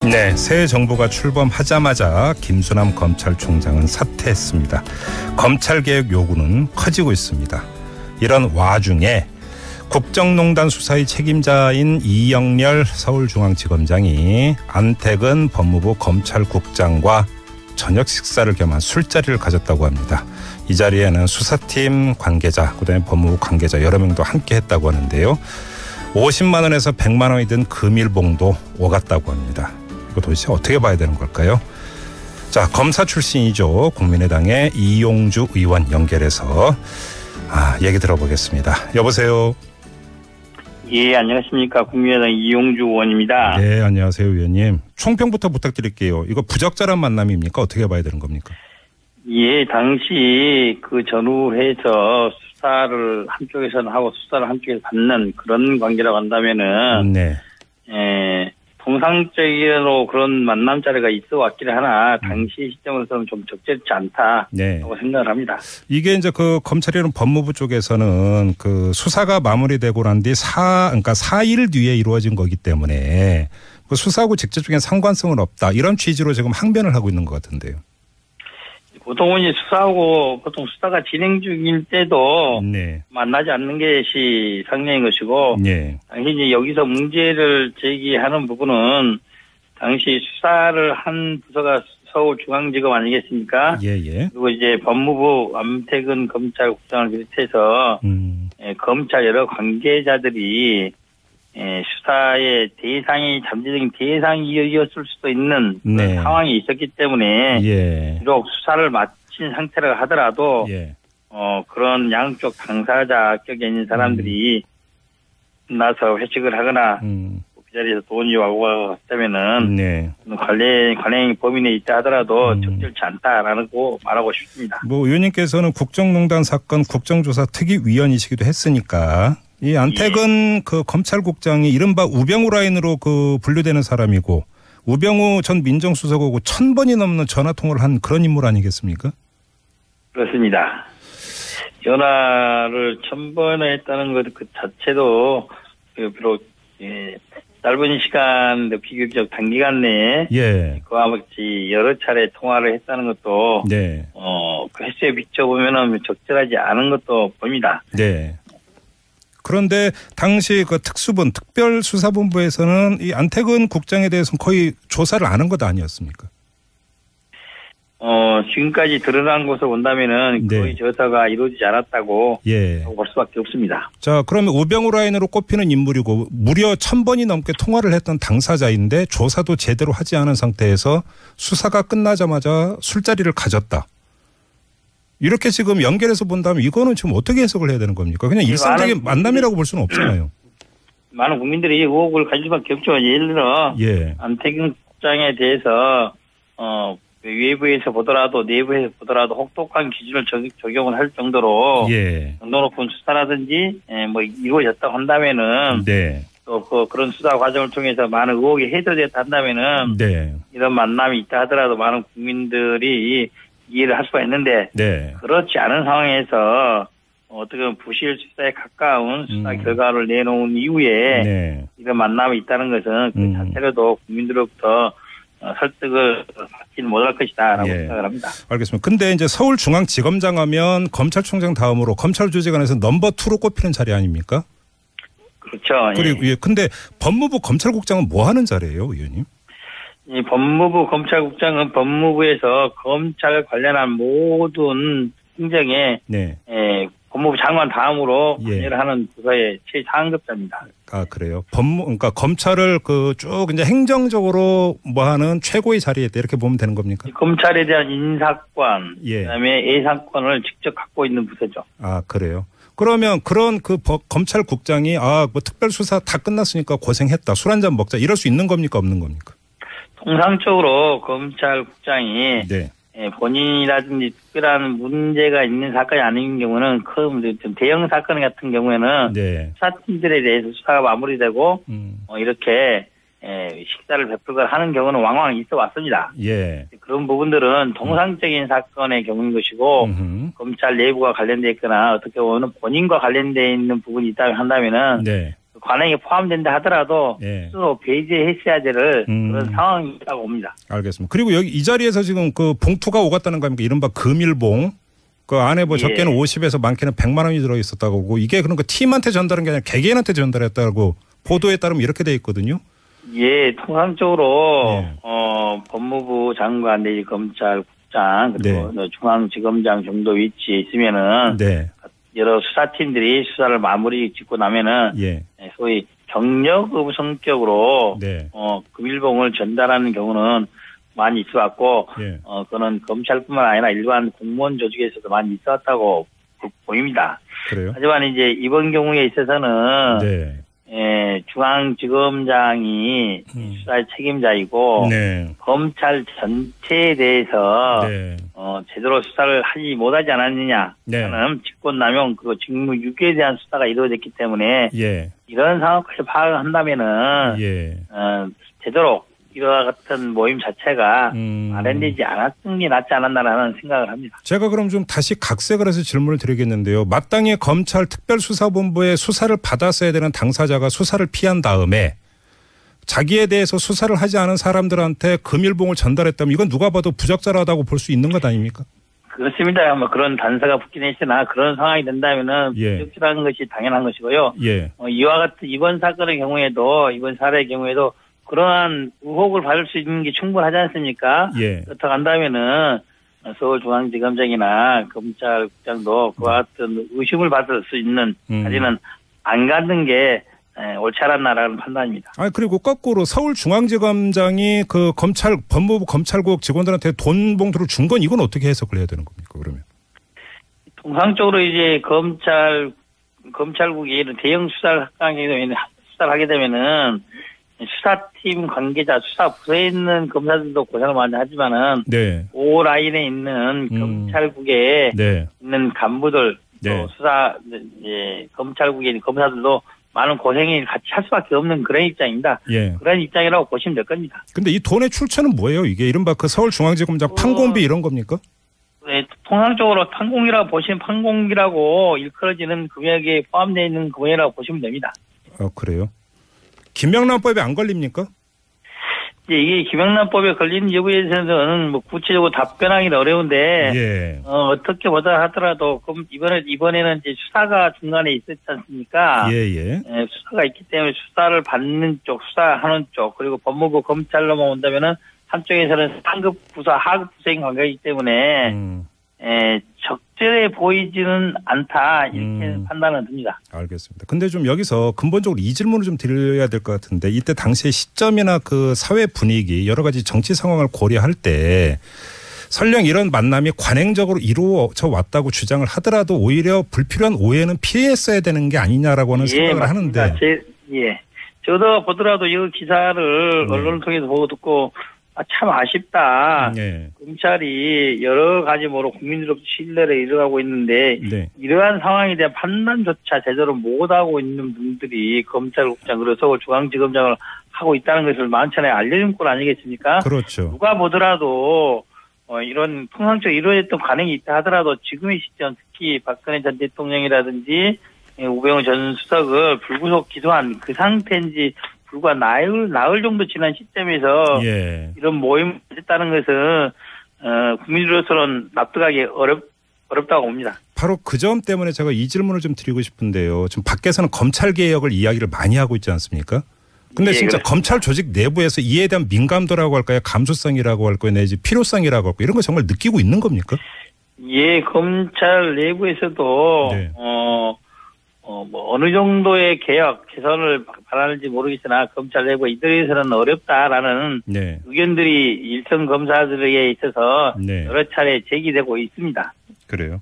네, 새 정부가 출범하자마자 김수남 검찰총장은 사퇴했습니다. 검찰개혁 요구는 커지고 있습니다. 이런 와중에 국정농단 수사의 책임자인 이영렬 서울중앙지검장이 안택은 법무부 검찰국장과 저녁 식사를 겸한 술자리를 가졌다고 합니다. 이 자리에는 수사팀 관계자, 그다음에 법무부 관계자 여러 명도 함께 했다고 하는데요. 50만 원에서 100만 원이 든 금일봉도 오갔다고 합니다. 이거 도대체 어떻게 봐야 되는 걸까요? 자, 검사 출신이죠. 국민의당의 이용주 의원 연결해서 얘기 들어보겠습니다. 여보세요. 예, 안녕하십니까. 국민의당 이용주 의원입니다. 네, 안녕하세요, 의원님. 총평부터 부탁드릴게요. 이거 부적절한 만남입니까? 어떻게 봐야 되는 겁니까? 예, 당시 그 전후해서 수사를 한쪽에서는 하고 수사를 한쪽에서 받는 그런 관계라고 한다면은, 네. 통상적으로 그런 만남 자리가 있어 왔기는 하나, 당시 시점에서는 좀 적절치 않다고 네. 생각을 합니다. 이게 이제 그 검찰이나 법무부 쪽에서는 그 수사가 마무리되고 난 뒤 그러니까 4일 뒤에 이루어진 거기 때문에 그 수사하고 직접적인 상관성은 없다. 이런 취지로 지금 항변을 하고 있는 것 같은데요. 보통은 이제 보통 수사가 진행 중일 때도 네. 만나지 않는 것이 상례인 것이고, 네. 당시 이제 여기서 문제를 제기하는 부분은 당시 수사를 한 부서가 서울중앙지검 아니겠습니까? 예. 그리고 이제 법무부 안택은 검찰국장을 비롯해서 검찰 여러 관계자들이 수사의 대상이 잠재적인 대상이었을 수도 있는 네. 상황이 있었기 때문에 비록 수사를 마친 상태라 하더라도 그런 양쪽 당사자 격에 있는 사람들이 나서 회식을 하거나 그 자리에서 돈이 와고 갔다면은 관행 범위 내에 있다 하더라도 적절치 않다라는 거 말하고 싶습니다. 뭐 의원님께서는 국정농단 사건 국정조사 특위위원이시기도 했으니까 이 안택은 그 검찰국장이 이른바 우병우 라인으로 그 분류되는 사람이고 우병우 전 민정수석하고 1000번이 넘는 전화통화를 한 그런 인물 아니겠습니까? 그렇습니다. 전화를 1000번을 했다는 것 그 자체도 비록 짧은 시간 비교적 단기간 내에 그와 같이 여러 차례 통화를 했다는 것도 그 횟수에 비춰보면은 적절하지 않은 것도 보입니다. 네. 그런데 당시 그 특별수사본부에서는 이 안택은 국장에 대해서는 거의 조사를 안 한 것 아니었습니까? 지금까지 드러난 것을 본다면은 거의 조사가 이루어지지 않았다고 볼 수밖에 없습니다. 자, 그러면 우병우 라인으로 꼽히는 인물이고 무려 1000번이 넘게 통화를 했던 당사자인데 조사도 제대로 하지 않은 상태에서 수사가 끝나자마자 술자리를 가졌다. 이렇게 지금 연결해서 본다면 이거는 지금 어떻게 해석을 해야 되는 겁니까? 그냥 일상적인 만남이라고 볼 수는 없잖아요. 많은 국민들이 의혹을 가질 수밖에 없죠. 예를 들어 안택은 국장에 대해서 외부에서 보더라도 내부에서 보더라도 혹독한 기준을 적용을 할 정도로 정도 높은 수사라든지 뭐 이루어졌다고 한다면은 또 그런 수사 과정을 통해서 많은 의혹이 해소됐다 한다면은 이런 만남이 있다 하더라도 많은 국민들이 이해를 할 수가 있는데 그렇지 않은 상황에서 어떻게 보면 부실 수사에 가까운 수사 결과를 내놓은 이후에 이런 만남이 있다는 것은 그 자체로도 국민들로부터 설득을 받지는 못할 것이다라고 생각을 합니다. 알겠습니다. 근데 이제 서울중앙지검장 하면 검찰총장 다음으로 검찰 조직 안에서 넘버 2로 꼽히는 자리 아닙니까? 그렇죠. 그리고 근데 법무부 검찰국장은 뭐 하는 자리예요, 의원님? 이 법무부 검찰국장은 법무부에서 검찰 관련한 모든 행정에 법무부 장관 다음으로 관여를 하는 부서의 최상급자입니다. 아, 그래요? 그러니까 검찰을 쭉 이제 행정적으로 뭐 하는 최고의 자리에 있다 이렇게 보면 되는 겁니까? 검찰에 대한 인사권, 그다음에 예산권을 직접 갖고 있는 부서죠. 아, 그래요? 그러면 그런 검찰국장이 뭐 특별수사 다 끝났으니까 고생했다. 술 한잔 먹자. 이럴 수 있는 겁니까? 없는 겁니까? 통상적으로 검찰국장이 본인이라든지 특별한 문제가 있는 사건이 아닌 경우는 좀 대형 사건 같은 경우에는 수사팀들에 대해서 수사가 마무리되고 이렇게 식사를 베풀거나 하는 경우는 왕왕 있어 왔습니다. 그런 부분들은 통상적인 사건의 경우인 것이고 검찰 내부가 관련돼 있거나 어떻게 보면 본인과 관련돼 있는 부분이 있다고 한다면은 관행에 포함된다 하더라도 예. 스스로 배제했어야 될 그런 상황이라고 봅니다. 알겠습니다. 그리고 여기 이 자리에서 지금 그 봉투가 오갔다는 거 아닙니까? 이른바 금일봉. 그 안에 뭐 적게는 50에서 많게는 100만 원이 들어 있었다고 하고 이게 그런 거 팀한테 전달한 게 아니라 개개인한테 전달했다고 보도에 따르면 이렇게 돼 있거든요. 예, 통상적으로 법무부 장관 내지 검찰국장 그리고 네. 중앙지검장 정도 위치에 있으면은 네. 여러 수사팀들이 수사를 마무리 짓고 나면은 예. 소위 경력 의무 성격으로 네. 금일봉을 전달하는 경우는 많이 있어왔고 예. 그거는 검찰뿐만 아니라 일반 공무원 조직에서도 많이 있어왔다고 보입니다. 그래요? 하지만 이제 이번 경우에 있어서는 네. 중앙지검장이 수사의 책임자이고 네. 검찰 전체에 대해서 네. 제대로 수사를 하지 못하지 않았느냐 하는 네. 직권남용 그 직무유기에 대한 수사가 이루어졌기 때문에 예. 이런 상황까지 파악을 한다면은 예. 제대로 이와 같은 모임 자체가 마련되지 않았던 게 낫지 않았나라는 생각을 합니다. 제가 그럼 좀 다시 각색을 해서 질문을 드리겠는데요. 마땅히 검찰 특별수사본부의 수사를 받았어야 되는 당사자가 수사를 피한 다음에 자기에 대해서 수사를 하지 않은 사람들한테 금일봉을 전달했다면 이건 누가 봐도 부적절하다고 볼 수 있는 것 아닙니까? 그렇습니다. 뭐 그런 단서가 붙긴 했으나 그런 상황이 된다면은 부적절한 것이 당연한 것이고요. 예. 이와 같은 이번 사건의 경우에도 이번 사례의 경우에도 그러한 의혹을 받을 수 있는 게 충분하지 않습니까? 예. 그렇다고 한다면은 서울중앙지검장이나 검찰국장도 그와 같은 의심을 받을 수 있는 자리는 안 갖는 게 옳지 않았나라는 판단입니다. 그리고 거꾸로 서울중앙지검장이 그 법무부 검찰국 직원들한테 돈 봉투를 준 건 이건 어떻게 해석을 해야 되는 겁니까? 그러면 통상적으로 이제 검찰국이 이런 대형 수사를 하게 되면은 수사팀 관계자, 수사부서에 있는 검사들도 고생을 많이 하지만은 네. 오 라인에 있는 검찰국에 네. 있는 간부들, 네. 또 검찰국에 있는 검사들도 많은 고생을 같이 할 수밖에 없는 그런 입장입니다. 예. 그런 입장이라고 보시면 될 겁니다. 근데 이 돈의 출처는 뭐예요? 이게 이른바 그 서울중앙지검장 판공비 이런 겁니까? 네, 통상적으로 판공이라고 일컬어지는 금액에 포함되어 있는 금액이라고 보시면 됩니다. 그래요? 김명란법에 안 걸립니까? 이게 김명란법에 걸린 여부에서는 뭐 구체적으로 답변하기는 어려운데 예. 어떻게 보다 하더라도 이번에는 이제 수사가 중간에 있었지 않습니까? 예. 수사가 있기 때문에 수사를 받는 쪽, 수사하는 쪽 그리고 법무부 검찰로만 온다면은 한쪽에서는 상급 부서, 하급 부서인 관계이기 때문에 적절해 보이지는 않다 이렇게 판단은 듭니다. 알겠습니다. 근데 좀 여기서 근본적으로 이 질문을 좀 드려야 될 것 같은데 이때 당시의 시점이나 그 사회 분위기 여러 가지 정치 상황을 고려할 때 설령 이런 만남이 관행적으로 이루어져 왔다고 주장을 하더라도 오히려 불필요한 오해는 피했어야 되는 게 아니냐라고 하는 생각을 맞습니다. 하는데. 저도 보더라도 이 기사를 언론을 통해서 보고 듣고 참 아쉽다. 네. 검찰이 여러 가지 국민으로부터 신뢰를 잃어가고 있는데 이러한 상황에 대한 판단조차 제대로 못하고 있는 분들이 검찰국장 그리고 서울중앙지검장을 하고 있다는 것을 만천에 알려준 꼴 아니겠습니까? 그렇죠. 누가 보더라도 이런 통상적으로 이루어졌던 관행이 있다 하더라도 지금의 시점 특히 박근혜 전 대통령이라든지 우병우 전 수석을 불구속 기소한 그 상태인지 불과 나흘 정도 지난 시점에서 이런 모임을 했다는 것은 국민으로서는 납득하기 어렵다고 봅니다. 바로 그 점 때문에 제가 이 질문을 좀 드리고 싶은데요. 지금 밖에서는 검찰개혁을 이야기를 많이 하고 있지 않습니까? 근데 진짜 그렇습니다. 검찰 조직 내부에서 이에 대한 민감도라고 할까요? 감수성이라고 할까요? 내지 필요성이라고 할까요? 이런 거 정말 느끼고 있는 겁니까? 검찰 내부에서도 어느 정도의 개선을 바라는지 모르겠으나 검찰 내부 이들에서는 어렵다라는 의견들이 일선 검사들에게 있어서 여러 차례 제기되고 있습니다. 그래요?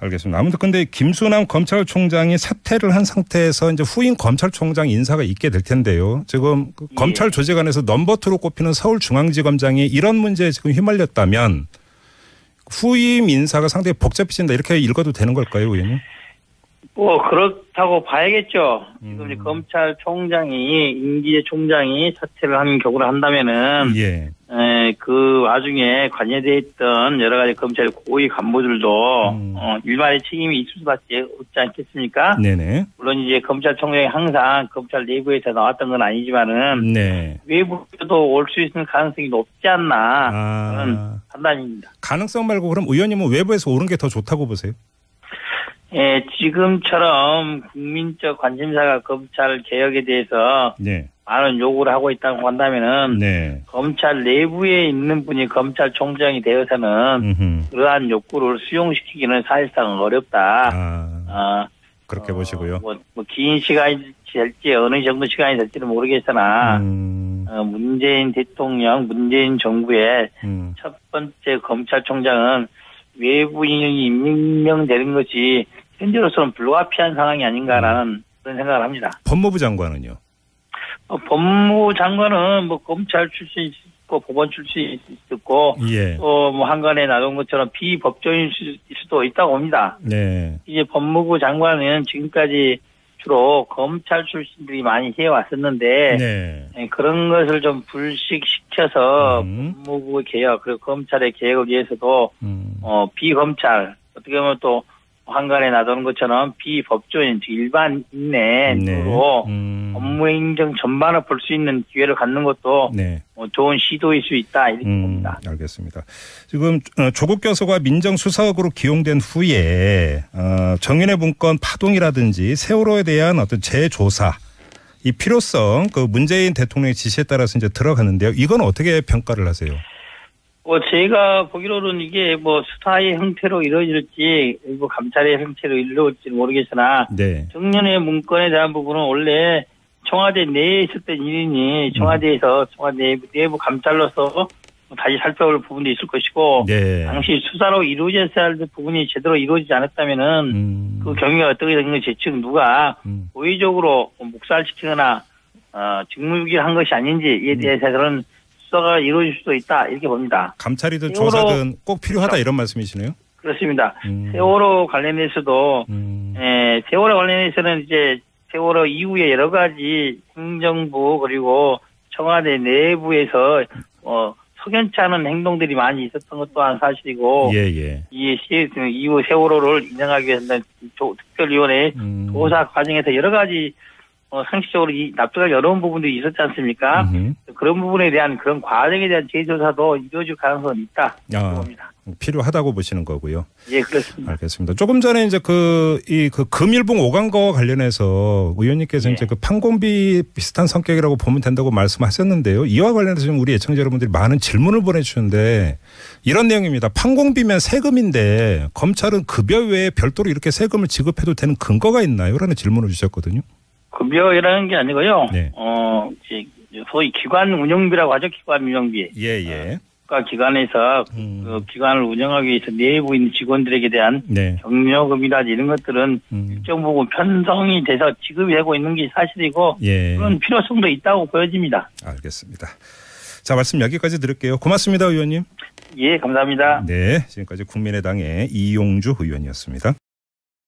알겠습니다. 아무튼 근데 김수남 검찰총장이 사퇴를 한 상태에서 이제 후임 검찰총장 인사가 있게 될 텐데요. 지금 검찰 조직 안에서 넘버2로 꼽히는 서울중앙지검장이 이런 문제에 지금 휘말렸다면 후임 인사가 상당히 복잡해진다 이렇게 읽어도 되는 걸까요, 의원님? 뭐 그렇다고 봐야겠죠. 지금 이제 검찰총장이 임기의 총장이 사퇴를 하는 격으로 한다면은 예. 그 와중에 관여돼 있던 여러 가지 검찰 고위 간부들도 일말의 책임이 있을 수밖에 없지 않겠습니까? 네네. 물론 이제 검찰총장이 항상 검찰 내부에서 나왔던 건 아니지만은 네. 외부에도 올 수 있는 가능성이 높지 않나 그런 판단입니다. 가능성 말고 그럼 의원님은 외부에서 오는 게 더 좋다고 보세요? 예, 지금처럼 국민적 관심사가 검찰 개혁에 대해서 네. 많은 요구를 하고 있다고 한다면은 네. 검찰 내부에 있는 분이 검찰총장이 되어서는 그러한 욕구를 수용시키기는 사실상 어렵다. 그렇게 보시고요. 긴 시간이 될지 어느 정도 시간이 될지는 모르겠으나 문재인 대통령, 문재인 정부의 첫 번째 검찰총장은 외부인이 임명되는 것이 현재로서는 불가피한 상황이 아닌가라는 그런 생각을 합니다. 법무부 장관은요? 법무부 장관은 뭐 검찰 출신이 있고 법원 출신이 있고 예. 뭐 한간에 나온 것처럼 비법조인일 수도 있다고 봅니다. 네. 이제 법무부 장관은 지금까지 주로 검찰 출신들이 많이 해왔었는데 네. 그런 것을 좀 불식시켜서 법무부 개혁 그리고 검찰의 개혁을 위해서도 비검찰 어떻게 보면 또 한간에 나도는 것처럼 비법조인 일반인으로 업무행정 전반을 볼 수 있는 기회를 갖는 것도 네. 좋은 시도일 수 있다 이렇게 봅니다. 알겠습니다. 지금 조국 교수가 민정수석으로 기용된 후에 정윤회 문건 파동이라든지 세월호에 대한 어떤 재조사 이 필요성 그 문재인 대통령의 지시에 따라서 이제 들어갔는데요. 이건 어떻게 평가를 하세요? 제가 보기로는 이게 수사의 형태로 이루어질지, 일부 감찰의 형태로 이루어질지 모르겠으나, 네. 정윤회 문건에 대한 부분은 원래 청와대 내에 있었던 일이니, 청와대에서 청와대 내부 감찰로서 다시 살펴볼 부분도 있을 것이고, 네. 당시 수사로 이루어졌어야 할 부분이 제대로 이루어지지 않았다면은, 그 경위가 어떻게 된 것이 즉 누가 고의적으로 묵살시키거나, 직무유기를 한 것이 아닌지에 대해서는 수사가 이루어질 수도 있다 이렇게 봅니다. 감찰이든 조사든 꼭 필요하다 이런 말씀이시네요. 그렇습니다. 세월호 관련해서도 세월호 관련해서는 이제 세월호 이후에 여러 가지 행정부 그리고 청와대 내부에서 석연치 않은 행동들이 많이 있었던 것 또한 사실이고 이 이후 세월호를 인정하기 위해서는 특별위원회 조사 과정에서 여러 가지 상식적으로 납득하기 어려운 부분들이 있었지 않습니까? 그런 부분에 대한 그런 과정에 대한 재조사도 이루어질 가능성은 있다. 봅니다. 필요하다고 보시는 거고요. 예, 그렇습니다. 알겠습니다. 조금 전에 이제 그 금일봉 오간거와 관련해서 의원님께서 이제 그 판공비 비슷한 성격이라고 보면 된다고 말씀하셨는데요. 이와 관련해서 지금 우리 애청자 여러분들이 많은 질문을 보내주셨는데 이런 내용입니다. 판공비면 세금인데 검찰은 급여 외에 별도로 이렇게 세금을 지급해도 되는 근거가 있나요? 라는 질문을 주셨거든요. 급여라는 게 아니고요. 네. 소위 기관 운영비라고 하죠. 기관 운영비. 예. 국가 기관에서 그 기관을 운영하기 위해서 내부에 있는 직원들에게 대한 격려금이라든지 이런 것들은 일정 부분 편성이 돼서 지급이 되고 있는 게 사실이고 그런 필요성도 있다고 보여집니다. 알겠습니다. 자, 말씀 여기까지 드릴게요. 고맙습니다, 의원님. 예, 감사합니다. 네, 지금까지 국민의당의 이용주 의원이었습니다.